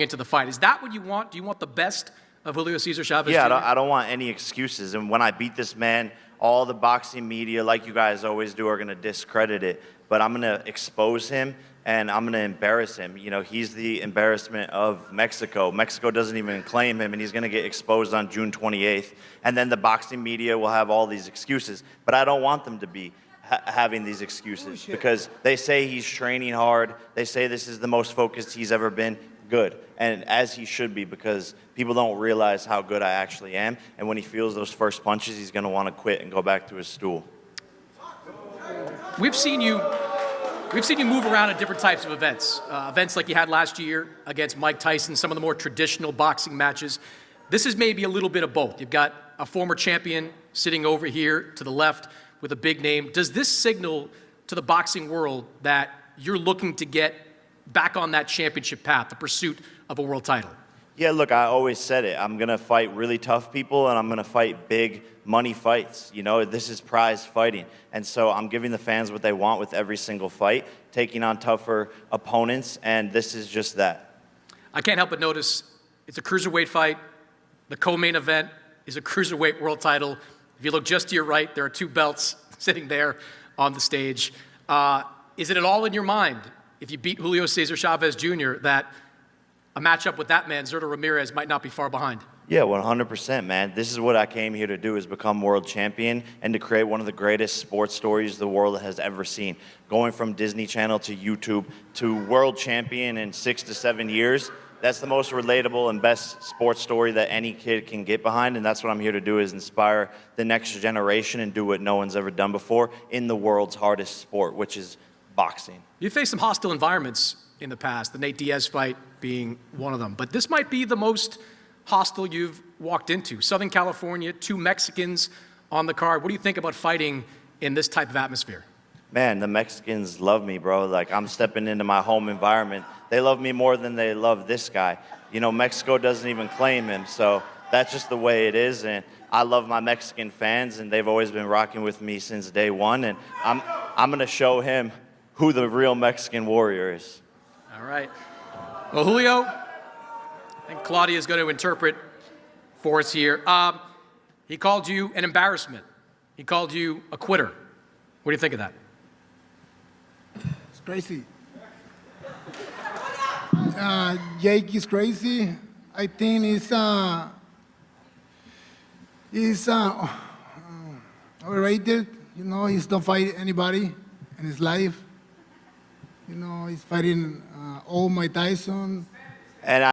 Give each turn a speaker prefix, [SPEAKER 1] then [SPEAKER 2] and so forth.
[SPEAKER 1] into the fight. Is that what you want? Do you want the best of Julio Cesar Chavez
[SPEAKER 2] Yeah,
[SPEAKER 1] Jr.?
[SPEAKER 2] I don't want any excuses. And when I beat this man, all the boxing media, like you guys always do, are going to discredit it. But I'm going to expose him, and I'm going to embarrass him. You know, he's the embarrassment of Mexico. Mexico doesn't even claim him, and he's going to get exposed on June 28th. And then the boxing media will have all these excuses. But I don't want them to be having these excuses because they say he's training hard. They say this is the most focused he's ever been. Good, and as he should be, because people don't realize how good I actually am. And when he feels those first punches, he's going to want to quit and go back to his stool.
[SPEAKER 1] We've seen you move around at different types of events. Events like you had last year against Mike Tyson, some of the more traditional boxing matches. This is maybe a little bit of both. You've got a former champion sitting over here to the left with a big name. Does this signal to the boxing world that you're looking to get back on that championship path, the pursuit of a world title?
[SPEAKER 2] Yeah, look, I always said it. I'm going to fight really tough people, and I'm going to fight big money fights. You know, this is prize fighting. And so I'm giving the fans what they want with every single fight, taking on tougher opponents, and this is just that.
[SPEAKER 1] I can't help but notice it's a cruiserweight fight. The co-main event is a cruiserweight world title. If you look just to your right, there are two belts sitting there on the stage. Is it at all in your mind, if you beat Julio Cesar Chavez Jr., that a matchup with that man, Zurdo Ramirez, might not be far behind?
[SPEAKER 2] Yeah, 100%, man. This is what I came here to do, is become world champion and to create one of the greatest sports stories the world has ever seen. Going from Disney Channel to YouTube to world champion in 6 to 7 years, that's the most relatable and best sports story that any kid can get behind, and that's what I'm here to do, is inspire the next generation and do what no one's ever done before in the world's hardest sport, which is boxing.
[SPEAKER 1] You faced some hostile environments in the past, the Nate Diaz fight being one of them, but this might be the most hostile you've walked into. Southern California, 2 Mexicans on the card. What do you think about fighting in this type of atmosphere?
[SPEAKER 2] Man, the Mexicans love me, bro. Like, I'm stepping into my home environment. They love me more than they love this guy. You know, Mexico doesn't even claim him, so that's just the way it is. And I love my Mexican fans, and they've always been rocking with me since day one. And I'm going to show him who the real Mexican warrior is.
[SPEAKER 1] All right. Well, Julio, I think Claudia is going to interpret for us here. He called you an embarrassment. He called you a quitter. What do you think of that?
[SPEAKER 3] It's crazy. Jake is crazy. I think he's overrated. You know, he's don't fight anybody in his life. You know, he's fighting old Mike Tyson.
[SPEAKER 2] And